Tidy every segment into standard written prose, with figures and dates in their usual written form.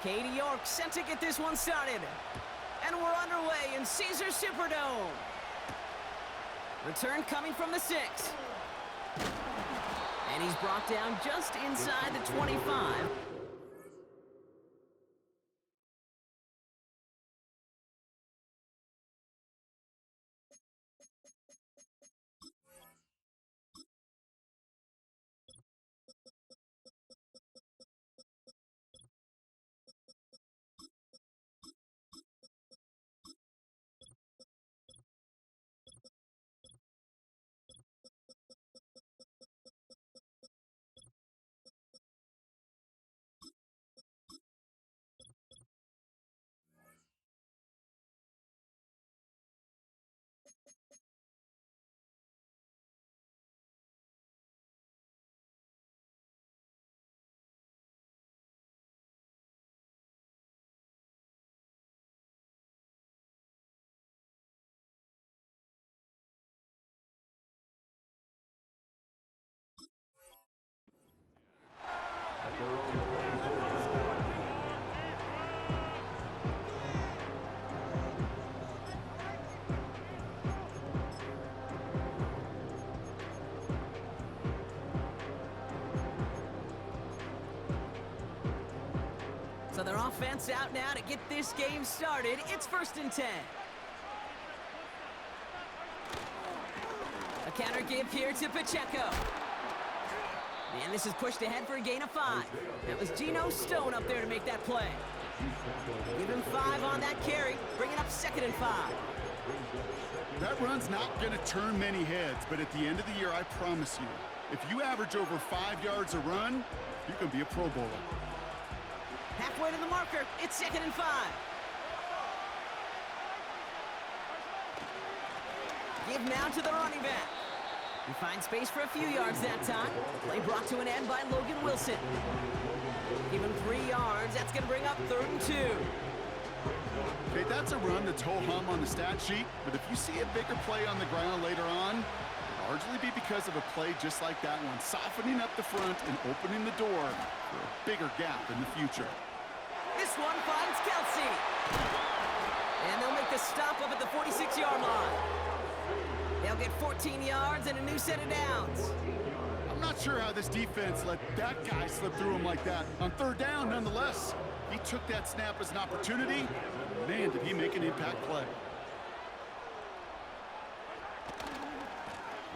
Katie York sent to get this one started. And we're underway in Caesar Superdome. Return coming from the 6. And he's brought down just inside the 25. So their offense out now to get this game started. It's 1st and 10. A counter give here to Pacheco. And this is pushed ahead for a gain of 5. That was Geno Stone up there to make that play. Give him 5 on that carry. Bring it up 2nd and 5. That run's not going to turn many heads, but at the end of the year, I promise you, if you average over 5 yards a run, you're going to be a Pro Bowler. Halfway to the marker, it's 2nd and 5. Give now to the running back. He finds space for a few yards that time. Play brought to an end by Logan Wilson. Give him 3 yards. That's going to bring up 3rd and 2. Okay, that's a run that's ho-hum on the stat sheet, but if you see a bigger play on the ground later on, it'll largely be because of a play just like that one, softening up the front and opening the door for a bigger gap in the future. This one finds Kelsey. And they'll make the stop up at the 46-yard line. They'll get 14 yards and a new set of downs. I'm not sure how this defense let that guy slip through him like that. On 3rd down, nonetheless, he took that snap as an opportunity. Man, did he make an impact play.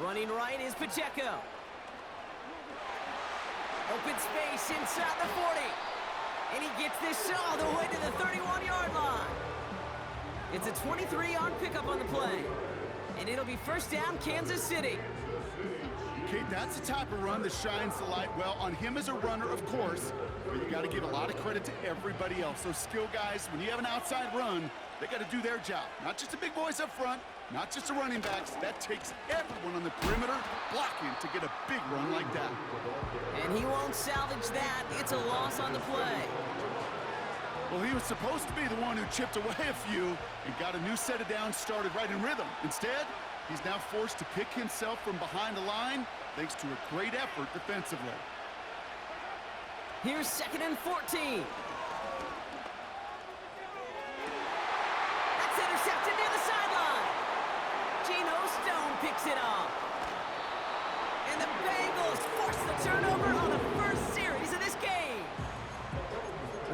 Running right is Pacheco. Open space inside the 40. And he gets this all the way to the 31-yard line. It's a 23-yard pickup on the play. And it'll be 1st down, Kansas City. Okay, that's the type of run that shines the light well on him as a runner, of course. But you got to give a lot of credit to everybody else. Those skill guys, when you have an outside run, they got to do their job. Not just the big boys up front, not just the running backs. That takes everyone on the perimeter blocking to get a big run like that. And he won't salvage that. It's a loss on the play. Well, he was supposed to be the one who chipped away a few and got a new set of downs started right in rhythm. Instead, he's now forced to pick himself from behind the line thanks to a great effort defensively. Here's 2nd and 14. That's intercepted near the sideline. Geno Stone picks it off. And the Bengals force the turnover on the first series of this game.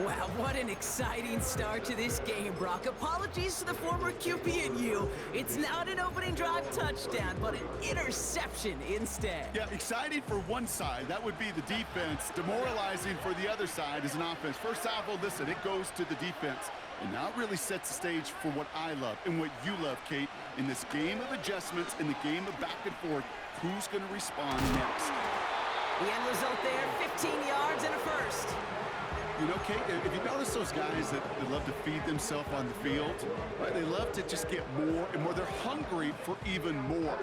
Wow, what an exciting start to this game, Brock. Apologies to the former QB and you. It's not an opening drive touchdown, but an interception instead. Yeah, exciting for one side. That would be the defense. Demoralizing for the other side as an offense. First salvo, listen, it goes to the defense. And now it really sets the stage for what I love and what you love, Kate. In this game of adjustments, in the game of back and forth, who's going to respond next? The end result there, 15 yards and a first. You know, Kate, if you notice those guys that love to feed themselves on the field, right? They love to just get more and more. They're hungry for even more.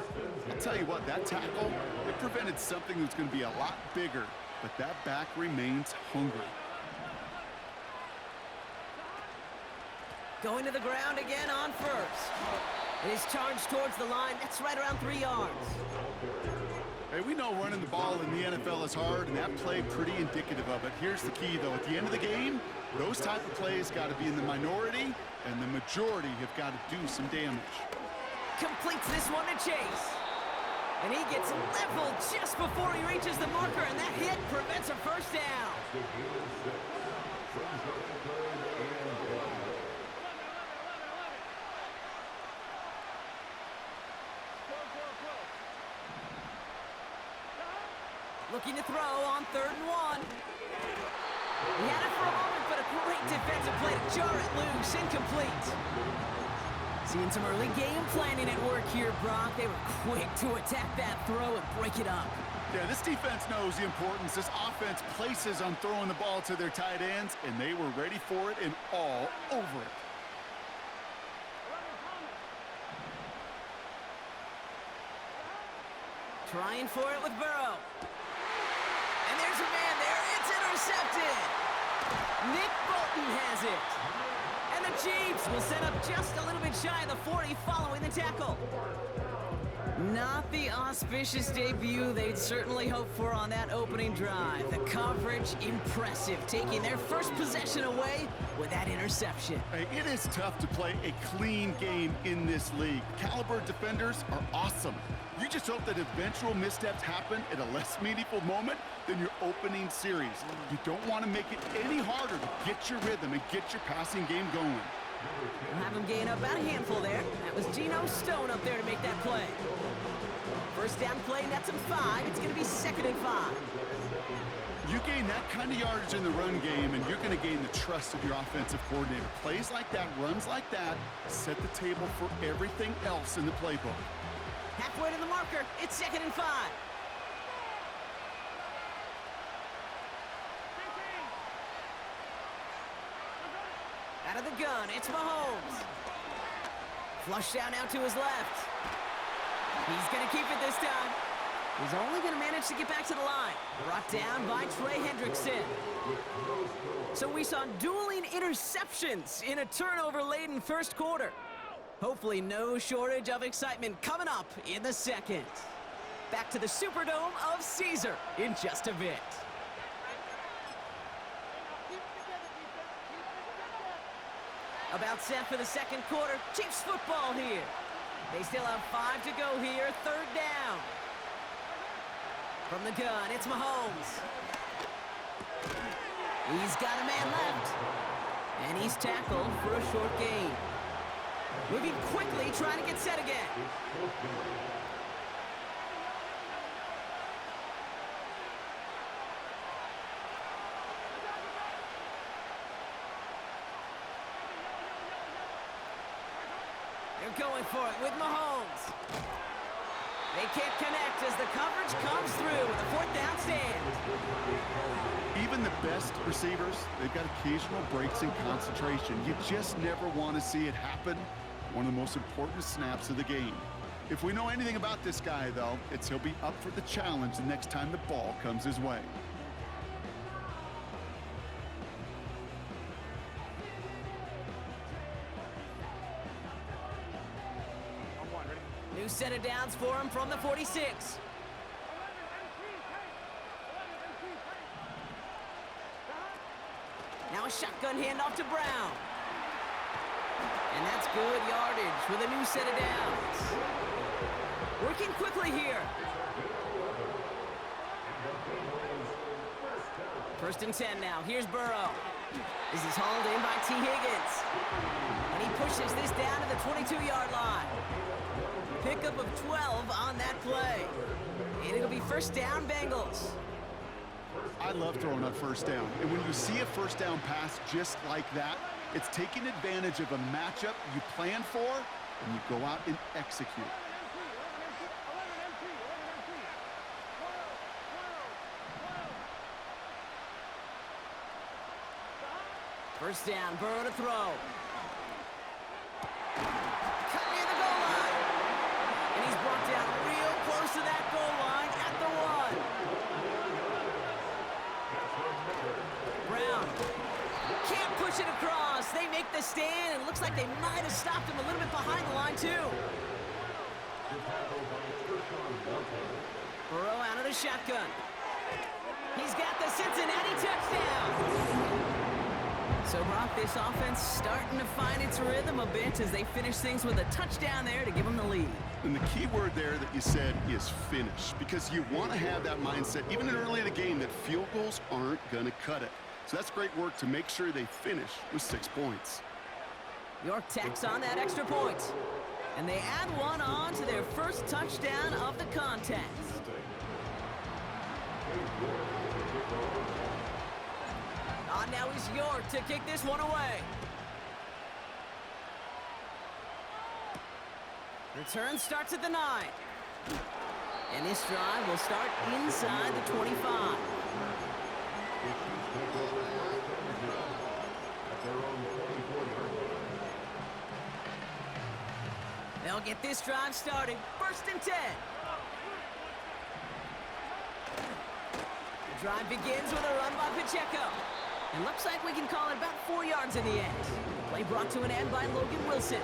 I'll tell you what, that tackle, it prevented something that's going to be a lot bigger, but that back remains hungry. Going to the ground again on first. And he's charged towards the line. That's right around 3 yards. Hey, we know running the ball in the NFL is hard, and that play pretty indicative of it. Here's the key, though. At the end of the game, those type of plays got to be in the minority, and the majority have got to do some damage. Completes this one to Chase. And he gets leveled just before he reaches the marker, and that hit prevents a first down. Looking to throw on 3rd and 1. He had it for a moment, but a great defensive play to jar it loose, incomplete. Seeing some early game planning at work here, Brock. They were quick to attack that throw and break it up. Yeah, this defense knows the importance this offense places on throwing the ball to their tight ends, and they were ready for it and all over it. Trying for it with Burrow. And there's a man there. It's intercepted. Nick Bolton has it. And the Chiefs will set up just a little bit shy of the 40 following the tackle. Not the auspicious debut they'd certainly hoped for on that opening drive. The coverage, impressive, taking their first possession away with that interception. Hey, it is tough to play a clean game in this league. Caliber defenders are awesome. You just hope that eventual missteps happen at a less meaningful moment than your opening series. You don't want to make it any harder to get your rhythm and get your passing game going. We'll have him gain up about a handful there. That was Geno Stone up there to make that play. First down play, that's him 5. It's going to be 2nd and 5. You gain that kind of yardage in the run game, and you're going to gain the trust of your offensive coordinator. Plays like that, runs like that, set the table for everything else in the playbook. Halfway to the marker, it's 2nd and 5. Out of the gun, it's Mahomes. Flush down out to his left. He's going to keep it this time. He's only going to manage to get back to the line. Brought down by Trey Hendrickson. So we saw dueling interceptions in a turnover-laden first quarter. Hopefully no shortage of excitement coming up in the second. Back to the Superdome of Caesar in just a bit. About set for the second quarter. Chiefs football here. They still have 5 to go here. 3rd down. From the gun, it's Mahomes. He's got a man left. And he's tackled for a short gain. Moving quickly, trying to get set again. They're going for it with Mahomes. They can't connect as the coverage comes through with a 4th down stand. Even the best receivers, they've got occasional breaks in concentration. You just never want to see it happen. One of the most important snaps of the game. If we know anything about this guy, though, it's he'll be up for the challenge the next time the ball comes his way. New set of downs for him from the 46. Now a shotgun handoff to Brown. And that's good yardage with a new set of downs. Working quickly here. 1st and 10 now. Here's Burrow. This is hauled in by T. Higgins. And he pushes this down to the 22-yard line. Pickup of 12 on that play. And it'll be 1st down, Bengals. I love throwing on 1st down. And when you see a 1st down pass just like that, it's taking advantage of a matchup you plan for, and you go out and execute. First down, Burrow to throw. Cut near the goal line. And he's brought down real close to that goal line at the 1. Brown can't push it across. They make the stand, and it looks like they might have stopped him a little bit behind the line, too. Burrow out of the shotgun. He's got the Cincinnati touchdown. So, Brock, this offense starting to find its rhythm a bit as they finish things with a touchdown there to give them the lead. And the key word there that you said is finish, because you want to have that mindset, even early in the game, that field goals aren't going to cut it. So that's great work to make sure they finish with 6 points. York tacks on that extra point. And they add one on to their first touchdown of the contest. On now is York to kick this one away. Return starts at the 9. And this drive will start inside the 25. They'll get this drive started. 1st and 10. The drive begins with a run by Pacheco. And looks like we can call it about 4 yards in the end. Play brought to an end by Logan Wilson.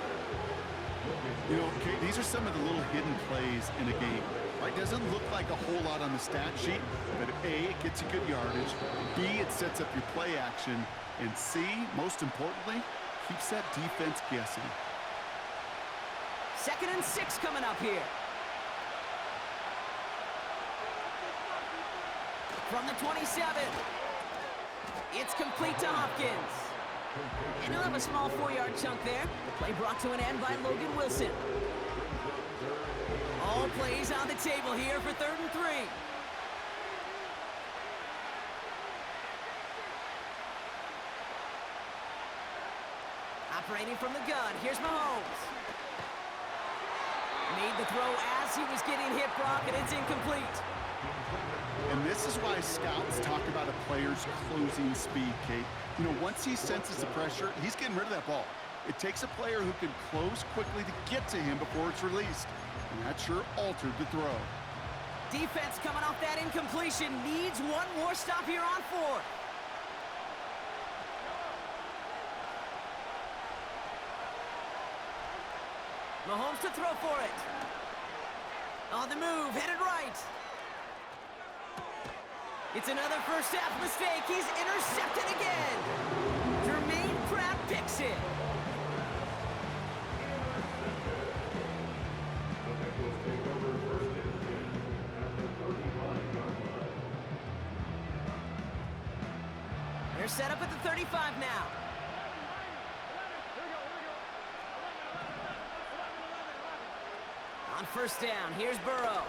You know, Kate, these are some of the little hidden plays in a game. Right? Doesn't look like a whole lot on the stat sheet, but A, it gets you good yardage. B, it sets up your play action. And C, most importantly, keeps that defense guessing. 2nd and 6 coming up here. From the 27. It's complete to Hopkins. And he'll have a small 4-yard chunk there. The play brought to an end by Logan Wilson. All plays on the table here for 3rd and 3. Operating from the gun, here's Mahomes. Made the throw as he was getting hit, Brock, and it's incomplete. And this is why scouts talk about a player's closing speed, Kate. You know, once he senses the pressure, he's getting rid of that ball. It takes a player who can close quickly to get to him before it's released. And that sure altered the throw. Defense coming off that incompletion needs one more stop here on 4th. Mahomes to throw for it. On the move, headed right. It's another first half mistake. He's intercepted again. Jermaine Pratt picks it. They're set up at the 35 now. On 1st down, here's Burrow.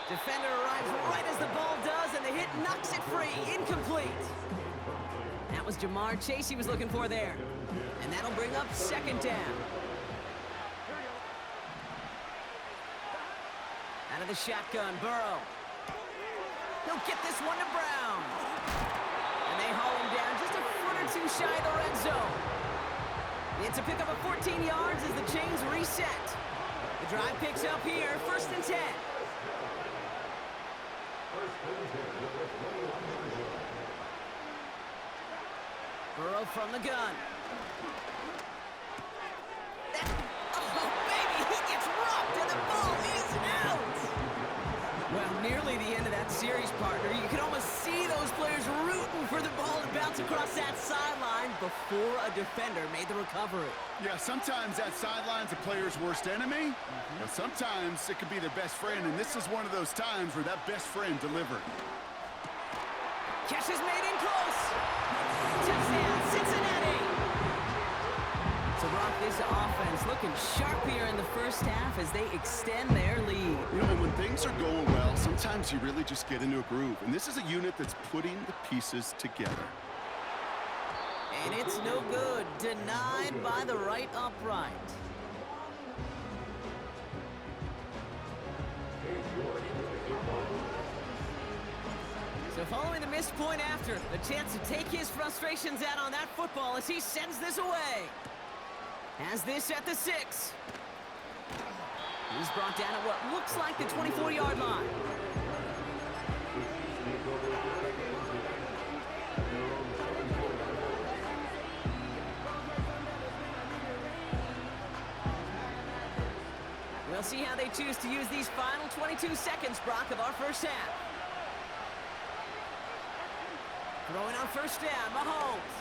Defender arrives right as the ball does, and the hit knocks it free. Incomplete. That was Jamar Chase he was looking for there. And that'll bring up 2nd down. Out of the shotgun, Burrow. He'll get this one to Brown. And they haul him down just a foot or 2 shy of the red zone. It's a pickup of 14 yards as the chains reset. The drive picks up here, 1st and 10. Burrow from the gun. Oh, baby, he gets rocked and the ball is out. Well, nearly the end of that series, partner. You can almost see those players rooting for the ball to bounce across that sideline before a defender made the recovery. Yeah, sometimes that sideline's a player's worst enemy, but sometimes it could be their best friend, and this is one of those times where that best friend delivered. Catch is made in close. Touchdown, Cincinnati. So, Brock, this offense looking sharp here in the first half as they extend their lead. You know, when things are going well, sometimes you really just get into a groove, and this is a unit that's putting the pieces together. And it's no good. Denied by the right upright. So following the missed point after, a chance to take his frustrations out on that football as he sends this away. Has this at the 6. He's brought down at what looks like the 24-yard line. We'll see how they choose to use these final 22 seconds, Brock, of our first half. Throwing on first down, Mahomes.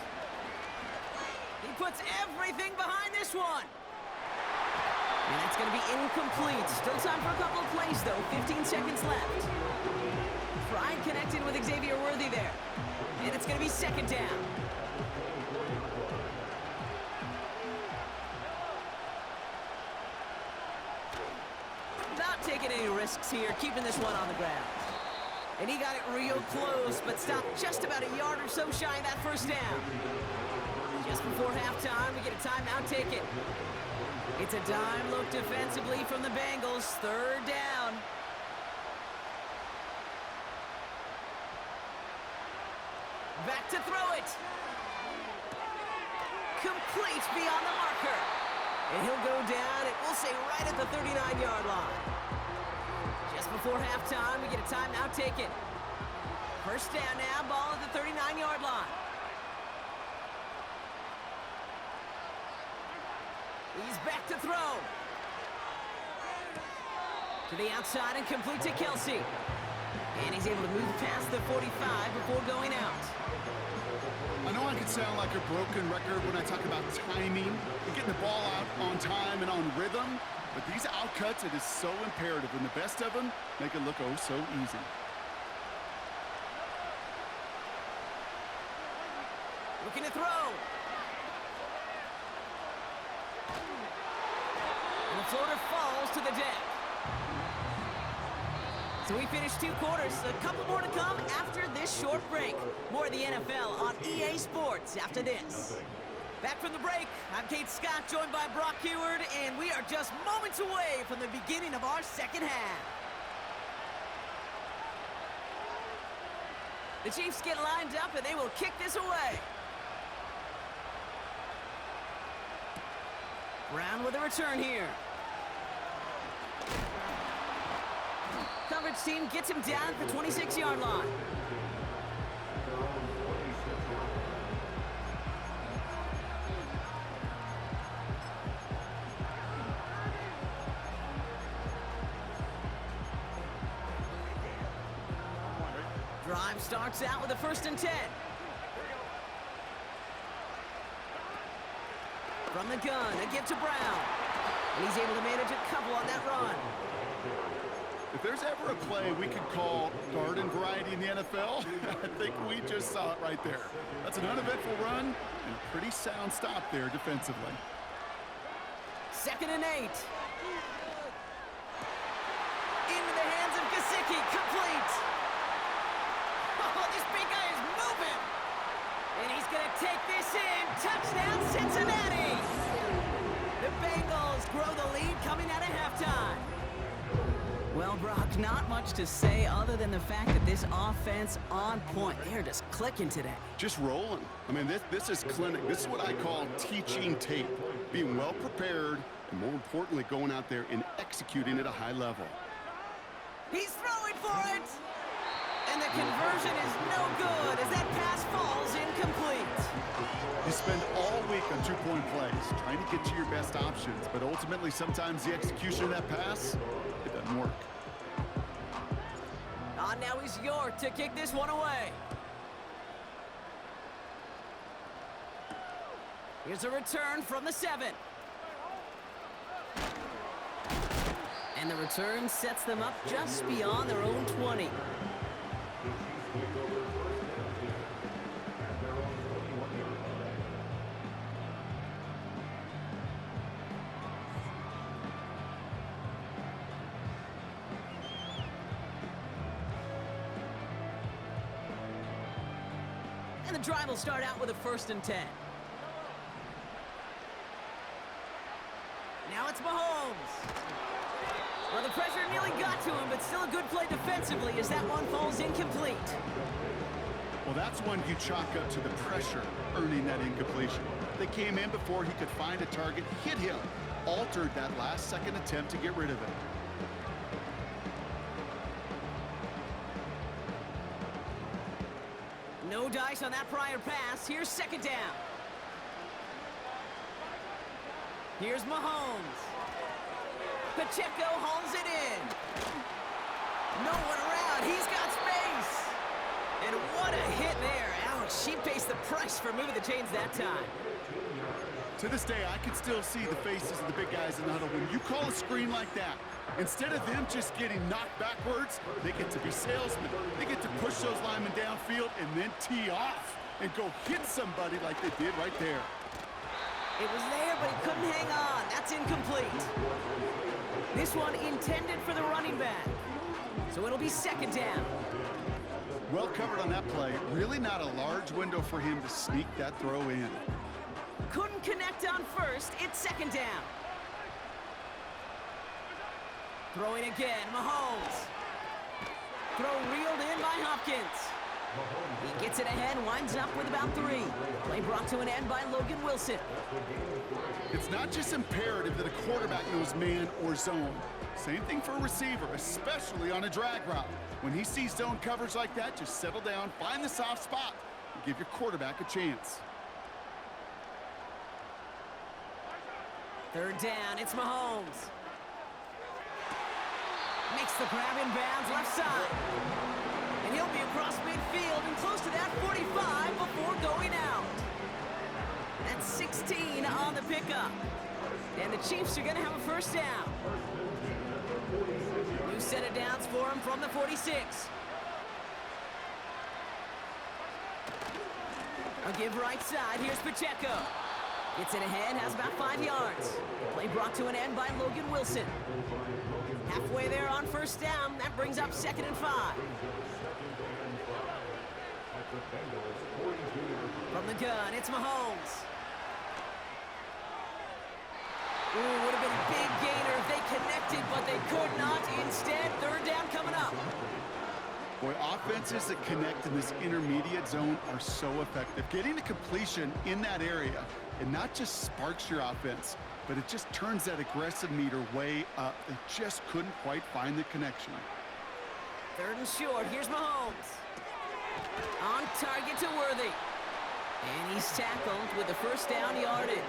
He puts everything behind this one. And that's going to be incomplete. Still time for a couple of plays, though. 15 seconds left. Pride connected with Xavier Worthy there. And it's going to be second down. Not taking any risks here, keeping this one on the ground. And he got it real close, but stopped just about a yard or so shy of that first down. Just before halftime, we get a timeout taken. It's a dime look defensively from the Bengals. Third down. Back to throw it. Complete beyond the marker. And he'll go down, and we'll say right at the 39-yard line. Just before halftime, we get a timeout taken. First down now, ball at the 39-yard line. He's back to throw. To the outside and complete to Kelsey. And he's able to move past the 45 before going out. I know I could sound like a broken record when I talk about timing and getting the ball out on time and on rhythm, but these outcuts, it is so imperative, and the best of them make it look oh so easy. Looking to throw. And the floater falls to the deck. So we finished 2 quarters. A couple more to come after this short break. More of the NFL on EA Sports after this. Back from the break, I'm Kate Scott, joined by Brock Huard, and we are just moments away from the beginning of our second half. The Chiefs get lined up, and they will kick this away. Brown with a return here. Coverage team gets him down at the 26-yard line. Drive starts out with a 1st and 10. From the gun, a give to Brown. And he's able to manage a couple on that run. If there's ever a play we could call garden variety in the NFL, I think we just saw it right there. That's an uneventful run and a pretty sound stop there defensively. 2nd and 8. Into the hands of Gesicki, complete. Oh, this big guy is moving. And he's going to take this in. Touchdown, Cincinnati. The Bengals grow the lead coming out of halftime. Well, Brock, not much to say other than the fact that this offense on point. They're just clicking today. Just rolling. I mean, this is clinic. This is what I call teaching tape. Being well prepared, and more importantly, going out there and executing at a high level. He's throwing for it. And the conversion is no good as that pass falls incomplete. You spend all week on 2-point plays, trying to get to your best options, but ultimately, sometimes the execution of that pass, it doesn't work. On now is York to kick this one away. Here's a return from the 7. And the return sets them up just beyond their own 20. And the drive will start out with a 1st and 10. Now it's Mahomes. Well, the pressure nearly got to him, but still a good play defensively as that one falls incomplete. Well, that's one you chalk up to the pressure earning that incompletion. They came in before he could find a target, hit him, altered that last-second attempt to get rid of it. No dice on that prior pass. Here's 2nd down. Here's Mahomes. Pacheco hauls it in. No one around. He's got space. And what a hit there. Ouch, she pays the price for moving the chains that time. To this day, I can still see the faces of the big guys in the huddle. When you call a screen like that, instead of them just getting knocked backwards, they get to be salesmen. They get to push those linemen downfield and then tee off and go hit somebody like they did right there. It was there, but he couldn't hang on. That's incomplete. This one intended for the running back. So it'll be second down. Well covered on that play. Really not a large window for him to sneak that throw in. Couldn't connect on first. It's second down. Throwing again, Mahomes. Throw reeled in by Hopkins. He gets it ahead, winds up with about 3. Play brought to an end by Logan Wilson. It's not just imperative that a quarterback knows man or zone. Same thing for a receiver, especially on a drag route. When he sees zone coverage like that, just settle down, find the soft spot, and give your quarterback a chance. Third down, it's Mahomes. Makes the grab in bounds left side. And he'll be across midfield and close to that 45 before going out. That's 16 on the pickup. And the Chiefs are going to have a first down. New set of downs for him from the 46. I'll give right side. Here's Pacheco. Gets it ahead, has about 5 yards. Play brought to an end by Logan Wilson. Halfway there on first down. That brings up 2nd and 5. From the gun, it's Mahomes. Ooh, would have been a big gainer if they connected, but they could not. Instead, third down coming up. Boy, offenses that connect in this intermediate zone are so effective. Getting a completion in that area, it not just sparks your offense, but it just turns that aggressive meter way up. They just couldn't quite find the connection. Third and short, here's Mahomes. On target to Worthy. And he's tackled with the first down yardage.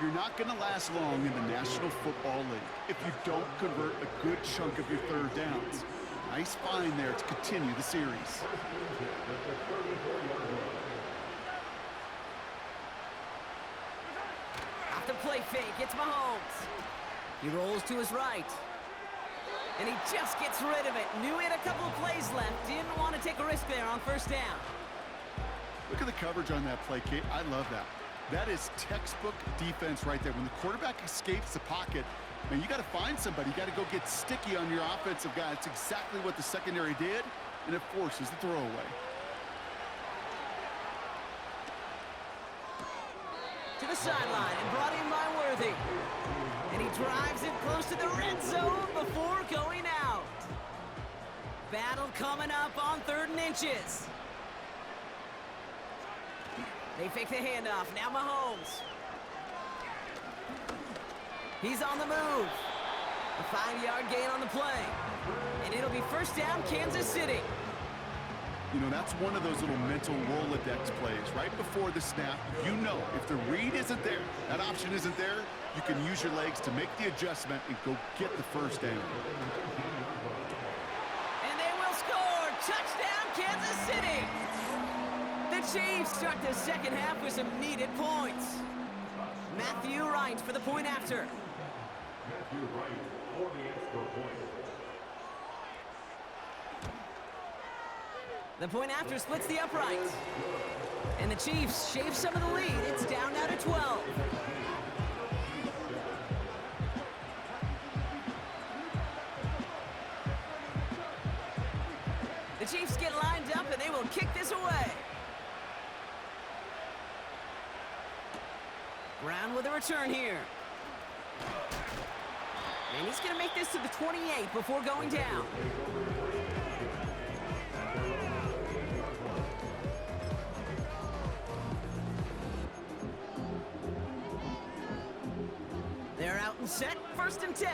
You're not going to last long in the National Football League if you don't convert a good chunk of your third downs. Nice find there to continue the series. Off the play fake, it's Mahomes. He rolls to his right. And he just gets rid of it. Knew he had a couple of plays left. Didn't want to take a risk there on first down. Look at the coverage on that play, Kate. I love that. That is textbook defense right there. When the quarterback escapes the pocket, man, you got to find somebody. You got to go get sticky on your offensive guy. It's exactly what the secondary did, and it forces the throwaway. To the sideline and brought in by Worthy. And he drives it close to the red zone before going out. Battle coming up on 3rd and inches. They fake the handoff. Now Mahomes. He's on the move. A 5-yard gain on the play. And it'll be first down, Kansas City. You know, that's one of those little mental Rolodex plays. Right before the snap, you know if the read isn't there, that option isn't there, you can use your legs to make the adjustment and go get the first down. And they will score. Touchdown, Kansas City. The Chiefs start the second half with some needed points. Matthew Wright for the point after. Matthew Wright for the extra point. The point after splits the uprights. And the Chiefs shave some of the lead. It's down now to 12. The Chiefs get lined up and they will kick this away. Brown with a return here. And he's going to make this to the 28 before going down. They're out and set, 1st and 10.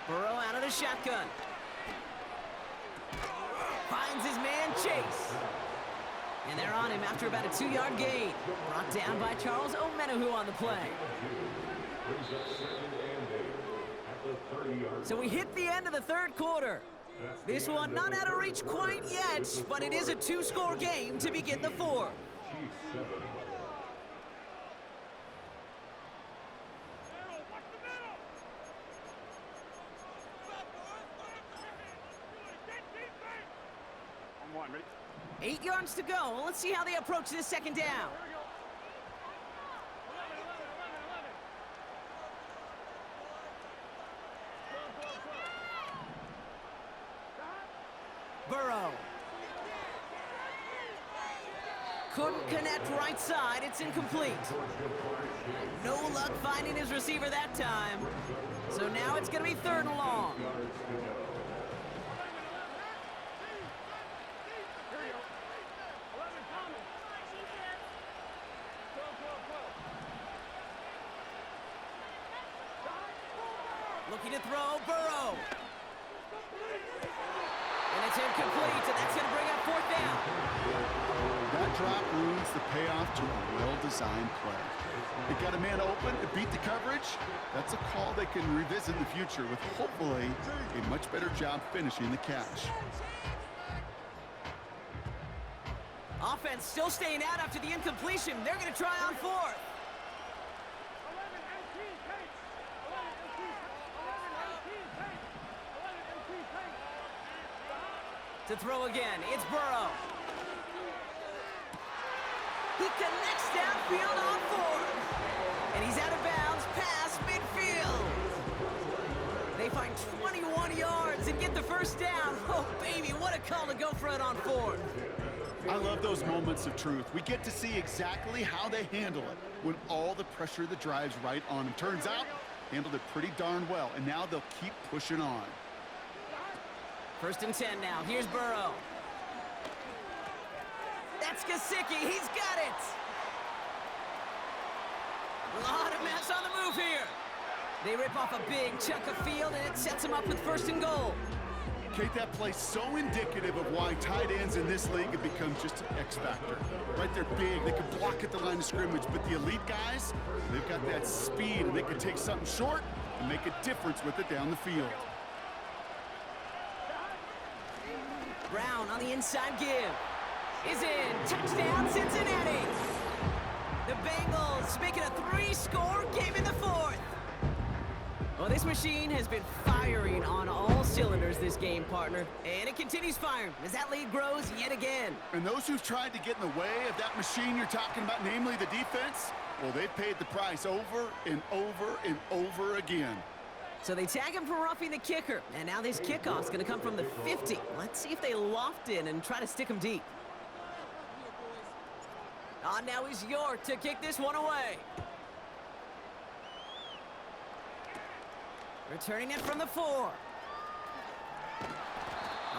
Burrow out of the shotgun. Finds his man Chase. And they're on him after about a 2-yard gain. Brought down by Charles Omenihu on the play. Brings up 2nd and 8 at the 30-yard. So we hit the end of the third quarter. This one not out of reach quite yet, but it is a 2-score game to begin the fourth. Chiefs 7. On one, ready? 8 yards to go. Let's see how they approach this second down. Burrow. Couldn't connect right side. It's incomplete. No luck finding his receiver that time. So now it's going to be 3rd and long. Looking to throw, Burrow. And it's incomplete, and that's going to bring up 4th down. That drop ruins the payoff to a well-designed play. They got a man open to beat the coverage. That's a call they can revisit in the future with hopefully a much better job finishing the catch. Offense still staying out after the incompletion. They're going to try on 4th. To throw again, it's Burrow. He connects downfield on 4th. And he's out of bounds past midfield. They find 21 yards and get the 1st down. Oh, baby, what a call to go for it on 4th. I love those moments of truth. We get to see exactly how they handle it when all the pressure that drives right on them. Turns out, handled it pretty darn well, and now they'll keep pushing on. 1st and 10 now. Here's Burrow. That's Gesicki. He's got it. A lot of mess on the move here. They rip off a big chunk of field, and it sets them up with 1st and goal. Kate, that play's so indicative of why tight ends in this league have become just an X factor. Right, they're big, they can block at the line of scrimmage, but the elite guys, they've got that speed, and they can take something short and make a difference with it down the field. Brown on the inside give. Is in. Touchdown, Cincinnati. The Bengals make it a 3-score game in the 4th. Well, this machine has been firing on all cylinders this game, partner. And it continues firing as that lead grows yet again. And those who've tried to get in the way of that machine you're talking about, namely the defense, well, they've paid the price over and over and over again. So they tag him for roughing the kicker. And now this kickoff's going to come from the 50. Let's see if they loft in and try to stick him deep. On now is York to kick this one away. Returning it from the 4.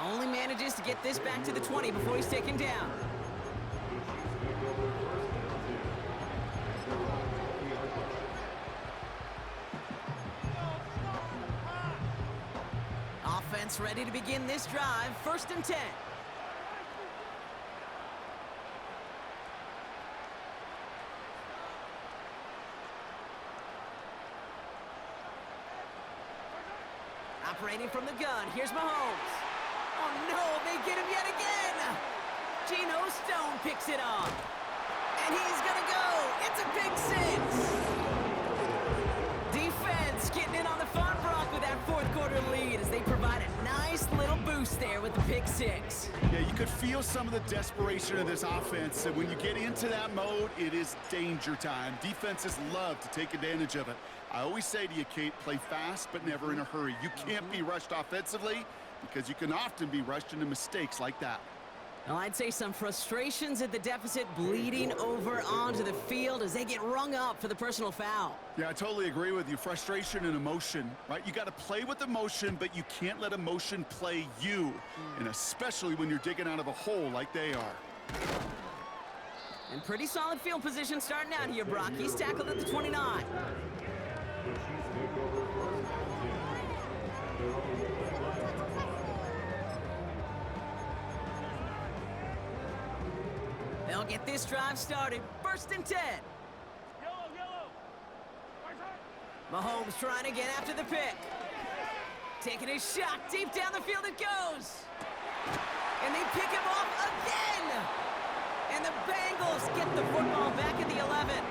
Only manages to get this back to the 20 before he's taken down. Offense ready to begin this drive. 1st and 10. Operating from the gun, here's Mahomes. Oh no, they get him yet again! Geno Stone picks it off. And he's gonna go! It's a pick 6! Defense getting in on the fun, Brock, with that 4th quarter lead as they provide a nice little boost there with the pick 6. Yeah, you could feel some of the desperation of this offense. And when you get into that mode, it is danger time. Defenses love to take advantage of it. I always say to you, Kate, play fast, but never in a hurry. You can't be rushed offensively because you can often be rushed into mistakes like that. Well, I'd say some frustrations at the deficit bleeding over onto the field as they get rung up for the personal foul. Yeah, I totally agree with you. Frustration and emotion, right? You got to play with emotion, but you can't let emotion play you, and especially when you're digging out of a hole like they are. And pretty solid field position starting out here, Brock. He's tackled at the 29. They'll get this drive started. 1st and 10. Mahomes trying to get after the pick. Taking a shot deep down the field it goes. And they pick him off again. And the Bengals get the football back at the 11.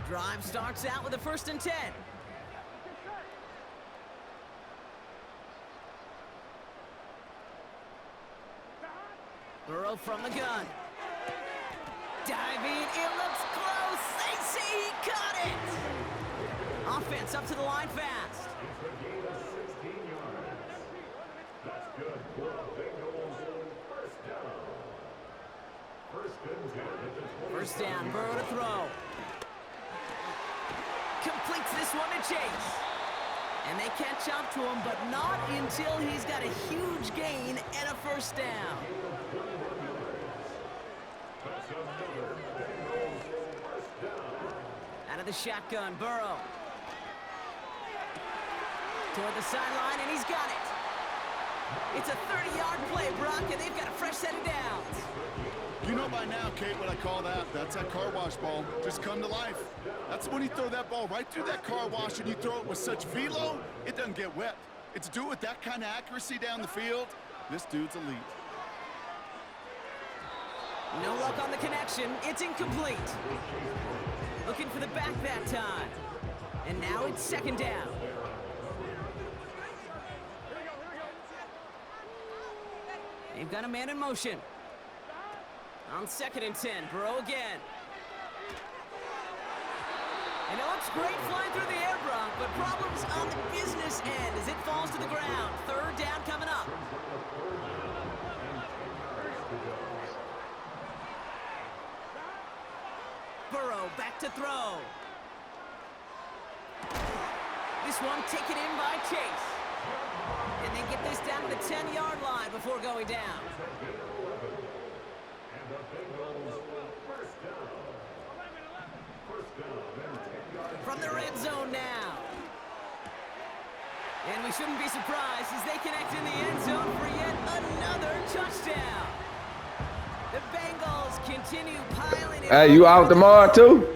Drive starts out with a 1st and 10. Burrow from the gun. Diving, it looks close. They say he caught it. Offense up to the line fast. That's good for the Bengals. First down. 1st and 10 at the 20. 1st down, Burrow to throw. Completes this one to Chase. And they catch up to him, but not until he's got a huge gain and a 1st down. Out of the shotgun, Burrow. Toward the sideline, and he's got it. It's a 30-yard play, Brock, and they've got a fresh set of downs. You know by now, Kate, what I call that. That's that car wash ball. Just come to life. That's when you throw that ball right through that car wash and you throw it with such velo, it doesn't get wet. It's do it with that kind of accuracy down the field. This dude's elite. No luck on the connection. It's incomplete. Looking for the back that time. And now it's 2nd down. They've got a man in motion. On 2nd and 10, Burrow again. And it looks great flying through the air, Brock, but problems on the business end as it falls to the ground. 3rd down coming up. Burrow back to throw. This one taken in by Chase. And they get this down to the 10-yard line before going down. From the red zone now. And we shouldn't be surprised as they connect in the end zone for yet another touchdown. The Bengals continue piling it. Hey, you out tomorrow too?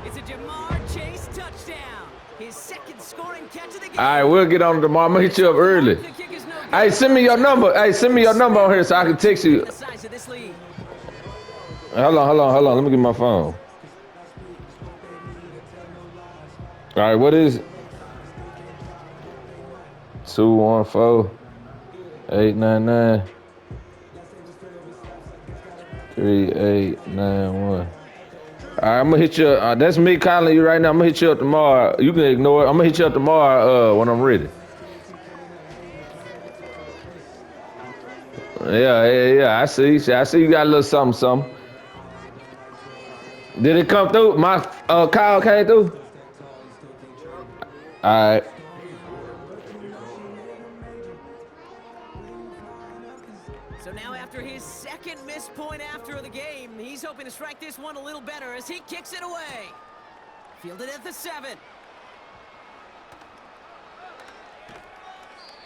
It's a Jamar Chase touchdown. His 2nd scoring catch of the game. All right, we'll get on tomorrow. I'm gonna hit you up early. The kick is no good. Hey, send me your number. Hey, send me your number on here so I can text you. The size of this lead. Hold on. Let me get my phone. All right, what is it? 214-899-3891. All right, I'm gonna hit you. That's me calling you right now. I'm gonna hit you up tomorrow. You can ignore it. I'm gonna hit you up tomorrow when I'm ready. Yeah. I see you got a little something. Did it come through? My call came through? All right. So now after his 2nd missed point after the game, he's hoping to strike this one a little better as he kicks it away. Fielded at the 7.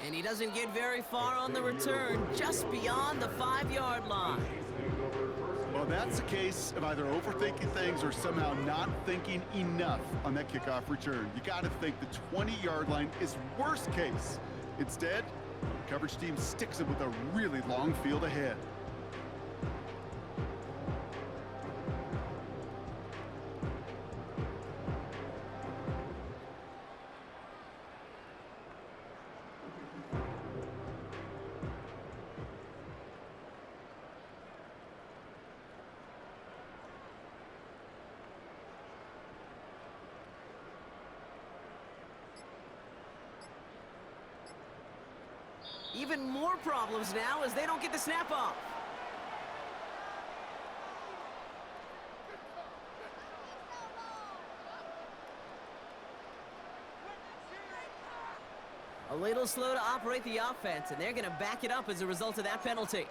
And he doesn't get very far on the return, just beyond the 5-yard line. Well, that's a case of either overthinking things or somehow not thinking enough on that kickoff return. You got to think the 20-yard line is worst case. Instead, the coverage team sticks him with a really long field ahead. Even more problems now as they don't get the snap off. A little slow to operate the offense, and they're going to back it up as a result of that penalty.